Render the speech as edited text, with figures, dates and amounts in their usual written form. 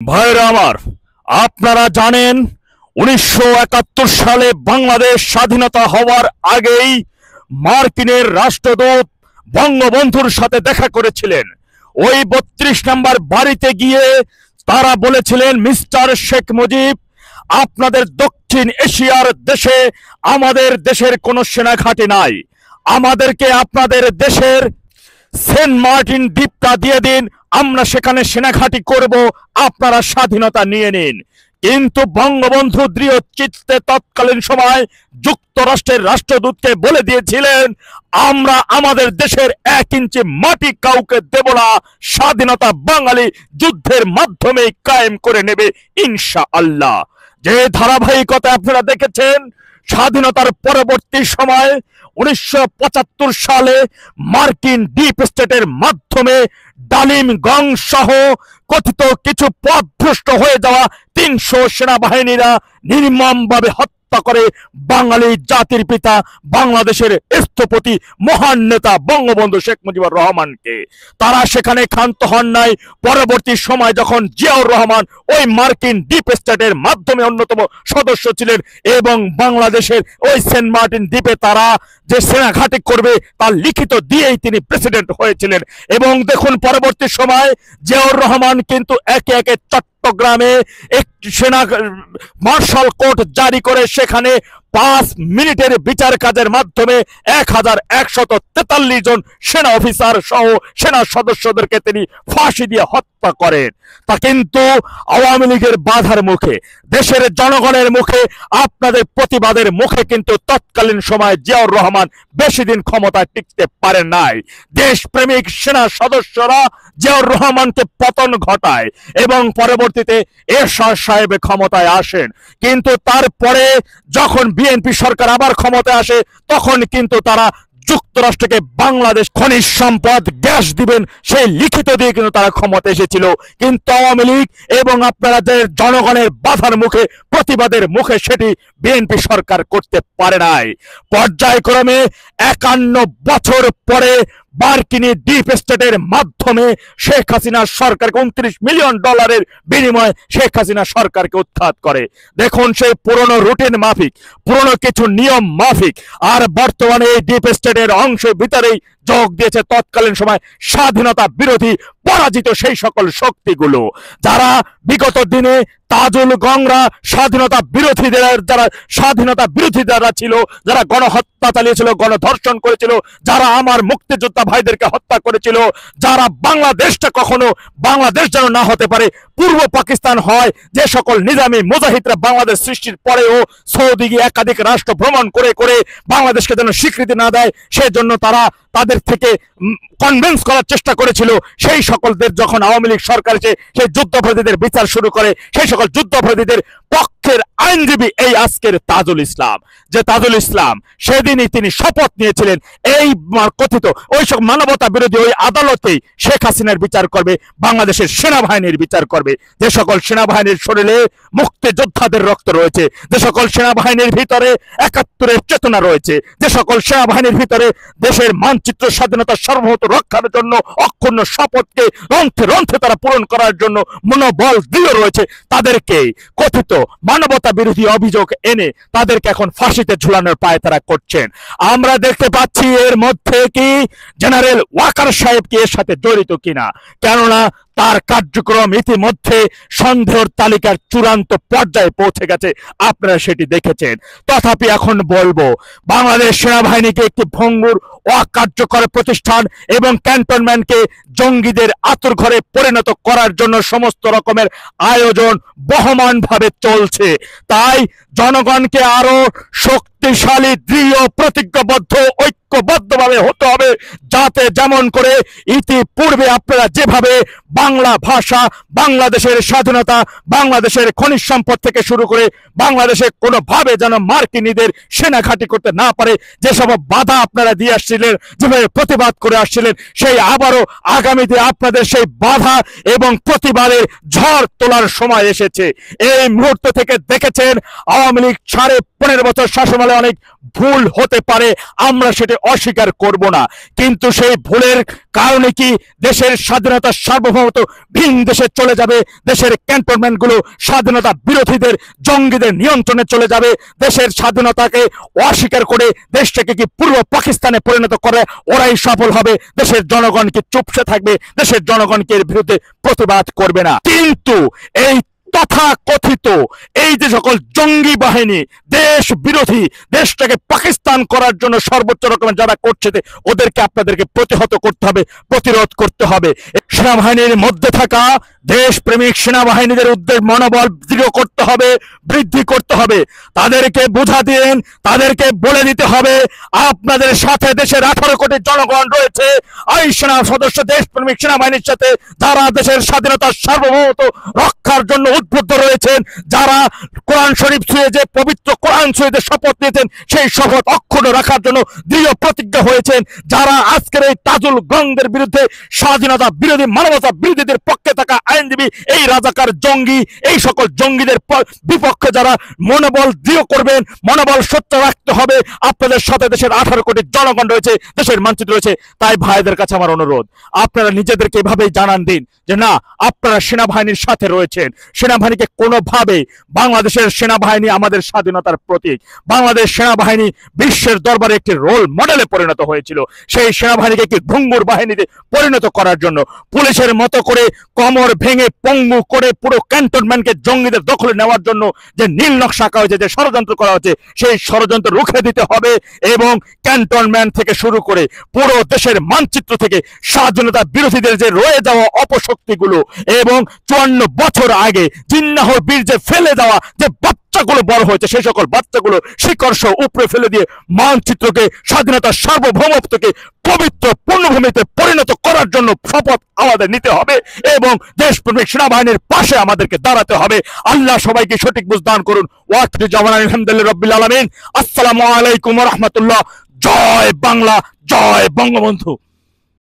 ভাইরা আমার, আপনারা জানেন 1971 সালে বাংলাদেশ স্বাধীনতা হওয়ার আগেই মার্কিনের রাষ্ট্রদূত বঙ্গবন্ধুর সাথে দেখা করেছিলেন। ওই 32 নম্বর বাড়িতে গিয়ে তারা বলেছিলেন, মিস্টার শেখ মুজিব, আপনাদের দক্ষিণ এশিয়ার দেশে আমাদের দেশের কোনো সেনাঘাঁটি নাই, আমাদেরকে আপনাদের দেশের সেন্ট মার্টিন দ্বীপটা দিয়ে দিন, আমরা সেখানে সেনাঘাঁটি করব, আপনারা স্বাধীনতা নিয়ে নিন। কিন্তু বঙ্গবন্ধু দৃঢ় চিত্তে তৎকালীন সময় যুক্তরাষ্ট্রের রাষ্ট্রদূতকে বলে দিয়েছিলেন, আমরা আমাদের দেশের 1 ইঞ্চি মাটি কাউকে দেব না, স্বাধীনতা বাঙালি যুদ্ধের মাধ্যমে কায়েম করে নেবে ইনশাআল্লাহ। যে ধারাবাহিকতা আপনারা দেখেছেন, স্বাধীনতার পরবর্তী সময় 1975 সালে মার্কিন ডিপ স্টেটের মাধ্যমে ডালিমগং সহ কথিত কিছু পথভ্রষ্ট হয়ে যাওয়া 300 সেনাবাহিনীরা নির্মমভাবে হত্যা করে বাঙালি জাতির পিতা, বাংলাদেশের স্থপতি, মহান নেতা বঙ্গবন্ধু শেখ মুজিবুর রহমানকে। তারা সেখানে ক্ষান্ত হন নাই। পরবর্তী সময় যখন জিয়াউর রহমান ওই মার্কিন ডিপ স্টেটের মাধ্যমে অন্যতম সদস্য ছিলেন এবং বাংলাদেশের ওই সেন্ট মার্টিন দ্বীপে তারা যে সেনাঘাঁটি করবে তার লিখিত দিয়েই তিনি প্রেসিডেন্ট হয়েছিলেন। এবং দেখুন, পরবর্তী সময় জিয়াউর রহমান কিন্তু একে একে চট্টগ্রামে একটি সেনা মার্শাল কোর্ট জারি করে সেখানে 5 মিনিটের বিচার কাজের মাধ্যমে 1143 জন সেনা অফিসার সহ সেনা সদস্যদেরকে তিনি ফাঁসি দিয়ে হত্যা করেন। তা কিন্তু আওয়ামী লীগের বাধার মুখে, দেশের জনগণের মুখে, আপনাদের প্রতিবাদের মুখে কিন্তু তৎকালীন সময় জিয়াউর রহমান বেশি দিন ক্ষমতায় টিকতে পারেন নাই। দেশপ্রেমিক সেনা সদস্যরা জিয়াউর রহমানকে পতন ঘটায় এবং পরবর্তীতে এরশাদ সাহেব ক্ষমতায় আসেন। কিন্তু তারপরে যখন বিএনপি সরকার আবার ক্ষমতায় আসে, তখন কিন্তু তারা যুক্তরাষ্ট্রকে বাংলাদেশ খনিজ সম্পদ গ্যাস দিবেন সেই লিখিত দিয়ে কিন্তু তারা ক্ষমতা এসেছিল। কিন্তু আওয়ামী লীগ এবং আপনারা যে জনগণের বাধার মুখে, প্রতিবাদের মুখে সেটি বিএনপি সরকার করতে পারে নাই। পর্যায়ক্রমে 51 বছর পরে মার্কিনী ডিপ স্টেটের মাধ্যমে শেখ হাসিনা সরকারকে $29 মিলিয়ন বিনিময়ে শেখ হাসিনা সরকারকে উৎখাত করে। দেখুন, সেই পুরনো রুটিন মাফিক, পুরনো কিছু নিয়ম মাফিক আর বর্তমানে এই ডিপ স্টেটের অংশের ভিতরেই যোগ দিয়েছে তৎকালীন সময় স্বাধীনতা বিরোধী পরাজিত সেই সকল শক্তিগুলো, যারা বিগত দিনে তাজুল গংরা স্বাধীনতা বিরোধীদের, যারা স্বাধীনতা বিরোধী যারা ছিল, যারা গণহত্যা চালিয়েছিল, গণধর্ষণ করেছিল, যারা আমার মুক্তিযোদ্ধা ভাইদেরকে হত্যা করেছিল, যারা বাংলাদেশটা কখনো বাংলাদেশ যেন না হতে পারে, পূর্ব পাকিস্তান হয়, যে সকল নিজামী মুজাহিদরা বাংলাদেশ সৃষ্টির পরেও সৌদি গিয়ে একাধিক রাষ্ট্র ভ্রমণ করে করে বাংলাদেশকে যেন স্বীকৃতি না দেয়, সেজন্য তারা তাদের থেকে কনভিন্স করার চেষ্টা করেছিল। সেই সকলদের যখন আওয়ামী লীগ সরকার এসে সেই যুদ্ধাপরাধীদের বিচার শুরু করে, সেই সকল যুদ্ধাপরাধীদের পক্ষের আইনজীবী এই আজকের তাজুল ইসলাম, যে তাজুল ইসলাম সেদিনই তিনি শপথ নিয়েছিলেন এই কথিত ওই সব মানবতা বিরোধী ওই আদালতেই শেখ হাসিনার বিচার করবে, বাংলাদেশের সেনাবাহিনীর বিচার করবে। যে সকল সেনাবাহিনীর শরীরে মুক্তিযোদ্ধাদের রক্ত রয়েছে, যে সকল সেনাবাহিনীর ভিতরে 71-এর চেতনা রয়েছে, যে সকল সেনাবাহিনীর ভিতরে দেশের মানচিত্র স্বাধীনতা সার্বভৌমত্ব রক্ষার জন্য অক্ষুণ্ণ শপথকে রন্ধ্রে রন্ধ্রে তারা পূরণ করার জন্য মনোবল দৃঢ় রয়েছে, তাদেরকে কথিত মানবতা বিরোধী অভিযোগ এনে তাদেরকে এখন ফাঁসিতে ঝুলানোর পায় তারা করছেন। আমরা দেখতে পাচ্ছি এর মধ্যে কি জেনারেল ওয়াকার সাহেব কি এর সাথে জড়িত কিনা, কেননা তার কার্যক্রম ইতিমধ্যে সন্দেহের তালিকার চূড়ান্ত পর্যায়ে পৌঁছে গেছে, আপনারা সেটি দেখেছেন। তথাপি এখন বলবো, বাংলাদেশ সেনাবাহিনীকে একটি ভঙ্গুর অকার্যকর প্রতিষ্ঠান এবং ক্যান্টনমেন্টকে জঙ্গিদের আতুরঘরে পরিণত করার জন্য সমস্ত রকমের আয়োজন বহমানভাবে চলছে। তাই জনগণকে আরো শক্তিশালী, দৃঢ়, প্রতিজ্ঞাবদ্ধ, ঐক্যবদ্ধভাবে হতে হবে, যাতে যেমন করে ইতিপূর্বে আপনারা যেভাবে বাংলা ভাষা, বাংলাদেশের স্বাধীনতা, বাংলাদেশের খনিজ সম্পদ থেকে শুরু করে বাংলাদেশে কোনোভাবে যেন মার্কিনীদের সেনা ঘাঁটি করতে না পারে, যেসব বাধা আপনারা দিয়ে আসছিলেন, যেভাবে প্রতিবাদ করে আসছিলেন, সেই আবারও আগামীতে আপনাদের সেই বাধা এবং প্রতিবাদের ঝড় তোলার সময় এসেছে। এই মুহূর্ত থেকে দেখেছেন আওয়ামী লীগ 15.5 বছর শাসনামল আমলে অনেক ভুল হতে পারে, আমরা সেটা অস্বীকার করব না, কিন্তু সেই ভুলের কারণে কি দেশের স্বাধীনতা সার্বভৌমত্ব ভিন দেশে চলে যাবে? দেশের ক্যান্টনমেন্ট গুলো স্বাধীনতা বিরোধীদের, জঙ্গিদের নিয়ন্ত্রণে চলে যাবে? দেশের স্বাধীনতাকে অস্বীকার করে দেশটাকে কি পূর্ব পাকিস্তানে পরিণত করে ওরাই সফল হবে? দেশের জনগণ কি চুপসে থাকবে? দেশের জনগণকে এর বিরুদ্ধে প্রতিবাদ করবে না? কিন্তু এই তথাকথিত এই যে সকল জঙ্গি বাহিনী, দেশ বিরোধী, দেশটাকে পাকিস্তান করার জন্য সর্বোচ্চ রকমের যারা করছে, ওদেরকে আপনাদেরকে প্রতিহত করতে হবে, প্রতিরোধ করতে হবে। সেনাবাহিনীর মধ্যে থাকা দেশপ্রেমিক সেনাবাহিনীদের উদ্যোগ মনোবল দৃঢ় করতে হবে, বৃদ্ধি করতে হবে। তাদেরকে বোঝা দিন, তাদেরকে বলে দিতে হবে আপনাদের সাথে দেশের 18 কোটি জনগণ রয়েছে। এই সেনা সদস্য দেশপ্রেমিক সেনাবাহিনীর সাথে যারা দেশের স্বাধীনতার সার্বভৌমত্ব রক্ষার জন্য উদ্বুদ্ধ রয়েছেন, যারা কোরআন শরীফ ছুঁয়ে, যে পবিত্র কোরআন ছুঁয়ে যে শপথ নিয়েছেন, সেই শপথ অক্ষুণ্ণ রাখার জন্য দৃঢ় প্রতিজ্ঞা হয়েছেন, যারা আজকের এই তাজুল গঙ্গের বিরুদ্ধে, স্বাধীনতা বিরোধী, মানবতা বিরোধীদের পক্ষে থাকা আইনজীবী, এই রাজাকার জঙ্গি, এই সকল জঙ্গিদের বিপক্ষে যারা মনোবল দৃঢ় করবেন, মনোবল সত্য রাখতে হবে। আপনাদের সাথে দেশের 18 কোটি জনগণ রয়েছে, দেশের মানচিত্র রয়েছে। তাই ভাইদের কাছে আমার অনুরোধ, আপনারা নিজেদেরকে এভাবেই জানান দিন যে না, আপনারা সেনাবাহিনীর সাথে রয়েছেন। সেনাবাহিনীকে কোনোভাবে, বাংলাদেশের সেনাবাহিনী আমাদের স্বাধীনতার প্রতীক। বাংলাদেশ সেনাবাহিনী বিশ্বের দরবারে একটি রোল মডেলে পরিণত হয়েছিল। সেই সেনাবাহিনীকে কি ঘুঙ্গুর বাহিনীতে পরিণত করার জন্য, পুলিশের মতো করে কোমর ভেঙে পঙ্গু করে পুরো ক্যান্টনমেন্টকে জঙ্গিদের দখলে নেওয়ার জন্য যে নীল নকশা আঁকা হয়েছে, যে ষড়যন্ত্র করা হচ্ছে, সেই ষড়যন্ত্র রুখে দিতে হবে। এবং ক্যান্টনমেন্ট থেকে শুরু করে পুরো দেশের মানচিত্র থেকে স্বাধীনতা বিরোধীদের যে রয়ে যাওয়া অপশক্তিগুলো, এবং 54 বছর আগে জিন্নাহর বীর্যে ফেলে দেওয়া যে বাচ্চাগুলো বড় হয়েছে, সেই সকল বাচ্চাগুলো শিকড় সহ উপরে ফেলে দিয়ে মানচিত্রকে, স্বাধীনতার সার্বভৌমত্বকে পবিত্র পূর্ণভূমিতে পরিণত করার জন্য শপথ আমাদের নিতে হবে এবং দেশপ্রেমিক সেনাবাহিনীর পাশে আমাদেরকে দাঁড়াতে হবে। আল্লাহ সবাইকে সঠিক বুঝ দান করুন। ওয়াকিল জামান আলহামদুলিল্লাহ রাব্বিল আলামিন। আসসালামু আলাইকুম ওয়া রাহমাতুল্লাহ। জয় বাংলা, জয় বঙ্গবন্ধু।